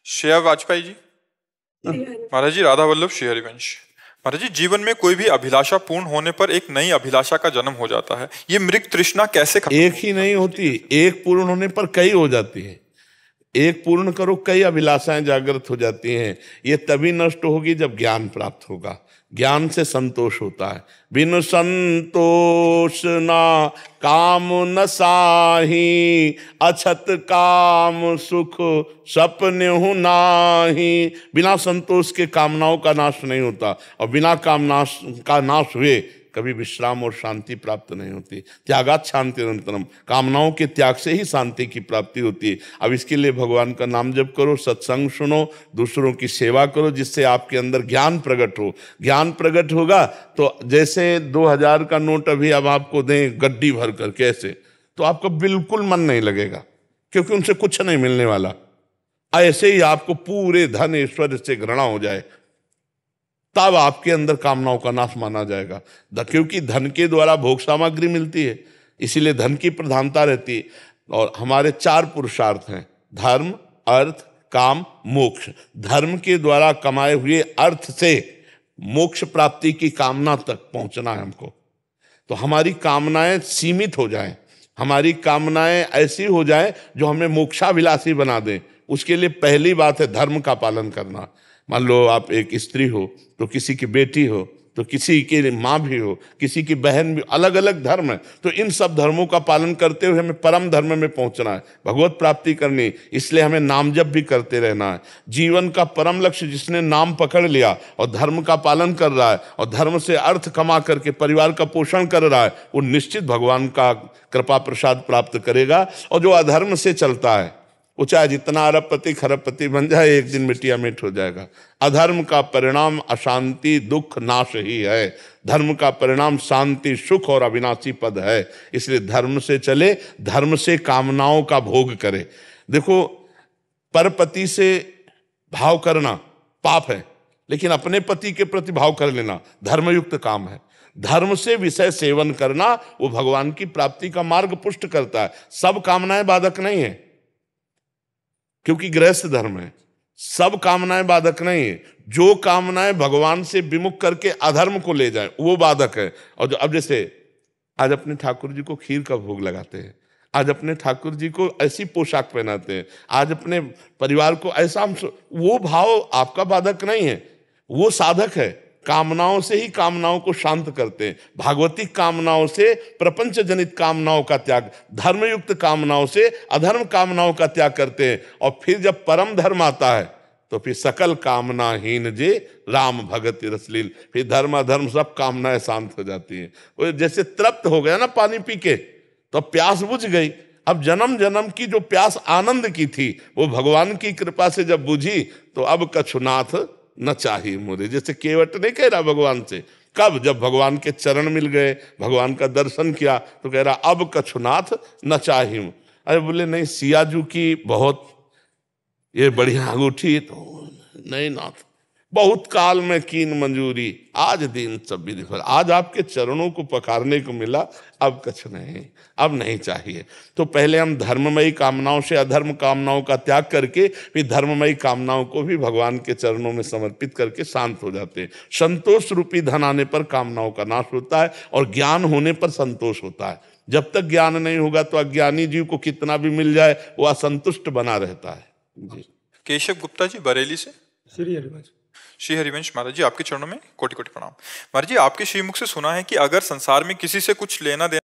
श्रेया वाजपेयी जी। महाराज जी राधा वल्लभ श्री हरिवंश। महाराज जी, जीवन में कोई भी अभिलाषा पूर्ण होने पर एक नई अभिलाषा का जन्म हो जाता है। ये मृग तृष्णा कैसे खत्म एक ही नहीं होती, एक पूर्ण होने पर कई हो जाती है। एक पूर्ण करो, कई अभिलाषाएं जागृत हो जाती हैं। ये तभी नष्ट होगी जब ज्ञान प्राप्त होगा। ज्ञान से संतोष होता है। बिनु संतोष ना काम न साही, अछत काम सुख सपने नाही। बिना संतोष के कामनाओं का नाश नहीं होता, और बिना का नाश हुए कभी विश्राम और शांति प्राप्त नहीं होती। त्यागात शांति अनंतरम, कामनाओं के त्याग से ही शांति की प्राप्ति होती है। अब इसके लिए भगवान का नाम जप करो, सत्संग सुनो, दूसरों की सेवा करो, जिससे आपके अंदर ज्ञान प्रकट हो। ज्ञान प्रकट होगा तो जैसे 2000 का नोट अभी अब आपको दें गड्डी भर कर कैसे, तो आपका बिल्कुल मन नहीं लगेगा, क्योंकि उनसे कुछ नहीं मिलने वाला। ऐसे ही आपको पूरे धन ऐश्वर्य से घृणा हो जाए, तब आपके अंदर कामनाओं का नाश माना जाएगा। क्योंकि धन के द्वारा भोग सामग्री मिलती है, इसीलिए धन की प्रधानता रहती है। और हमारे 4 पुरुषार्थ हैं, धर्म, अर्थ, काम, मोक्ष। धर्म के द्वारा कमाए हुए अर्थ से मोक्ष प्राप्ति की कामना तक पहुंचना है हमको। तो हमारी कामनाएं सीमित हो जाएं, हमारी कामनाएं ऐसी हो जाएं जो हमें मोक्षाभिलाषी बना दें। उसके लिए पहली बात है धर्म का पालन करना। मान लो आप एक स्त्री हो तो किसी की बेटी हो, तो किसी की माँ भी हो, किसी की बहन भी, अलग अलग धर्म है। तो इन सब धर्मों का पालन करते हुए हमें परम धर्म में पहुंचना है, भगवत प्राप्ति करनी। इसलिए हमें नाम जप भी करते रहना है। जीवन का परम लक्ष्य जिसने नाम पकड़ लिया और धर्म का पालन कर रहा है और धर्म से अर्थ कमा करके परिवार का पोषण कर रहा है, वो निश्चित भगवान का कृपा प्रसाद प्राप्त करेगा। और जो अधर्म से चलता है वो चाहे जितना अरबपति खरबपति बन जाए, एक दिन मिट्टिया मिट हो जाएगा। अधर्म का परिणाम अशांति, दुख, नाश ही है। धर्म का परिणाम शांति, सुख और अविनाशी पद है। इसलिए धर्म से चले, धर्म से कामनाओं का भोग करे। देखो, परपति से भाव करना पाप है, लेकिन अपने पति के प्रति भाव कर लेना धर्मयुक्त काम है। धर्म से विषय सेवन करना वो भगवान की प्राप्ति का मार्ग पुष्ट करता है। सब कामनाएं बाधक नहीं है, क्योंकि गृहस्थ धर्म है। सब कामनाएं बाधक नहीं है। जो कामनाएं भगवान से विमुख करके अधर्म को ले जाए वो बाधक है। और जो अब जैसे आज अपने ठाकुर जी को खीर का भोग लगाते हैं, आज अपने ठाकुर जी को ऐसी पोशाक पहनाते हैं, आज अपने परिवार को ऐसा, वो भाव आपका बाधक नहीं है, वो साधक है। कामनाओं से ही कामनाओं को शांत करते हैं। भागवतिक कामनाओं से प्रपंच जनित कामनाओं का त्याग, धर्मयुक्त कामनाओं से अधर्म कामनाओं का त्याग करते हैं। और फिर जब परम धर्म आता है तो फिर सकल कामनाहीन जे राम भगत रसलील, फिर धर्म अधर्म सब कामनाएं शांत हो जाती हैं। वो जैसे तृप्त हो गया ना पानी पी के, तो प्यास बुझ गई। अब जन्म जन्म की जो प्यास आनंद की थी वो भगवान की कृपा से जब बुझी, तो अब कछुनाथ न चाहिए मोरे। जैसे केवट नहीं कह रहा भगवान से, कब? जब भगवान के चरण मिल गए, भगवान का दर्शन किया, तो कह रहा अब कछुनाथ न चाहिए। अरे बोले नहीं, सियाजू की बहुत ये बढ़िया अंगूठी, तो नहीं नाथ, बहुत काल में कीन मंजूरी, आज दिन सब विधि फल। आज आपके चरणों को पखारने को मिला, अब कुछ नहीं, अब नहीं चाहिए। तो पहले हम धर्ममयी कामनाओं से अधर्म कामनाओं का त्याग करके फिर धर्ममयी कामनाओं को भी भगवान के चरणों में समर्पित करके शांत हो जाते हैं। संतोष रूपी धन आने पर कामनाओं का नाश होता है और ज्ञान होने पर संतोष होता है। जब तक ज्ञान नहीं होगा तो अज्ञानी जीव को कितना भी मिल जाए वो असंतुष्ट बना रहता है। जी। केशव गुप्ता जी बरेली से। श्री हरिवंश। श्री हरिवंश महाराज जी, आपके चरणों में कोटि कोटि प्रणाम। महाराज जी, आपके श्रीमुख से सुना है कि अगर संसार में किसी से कुछ लेना देना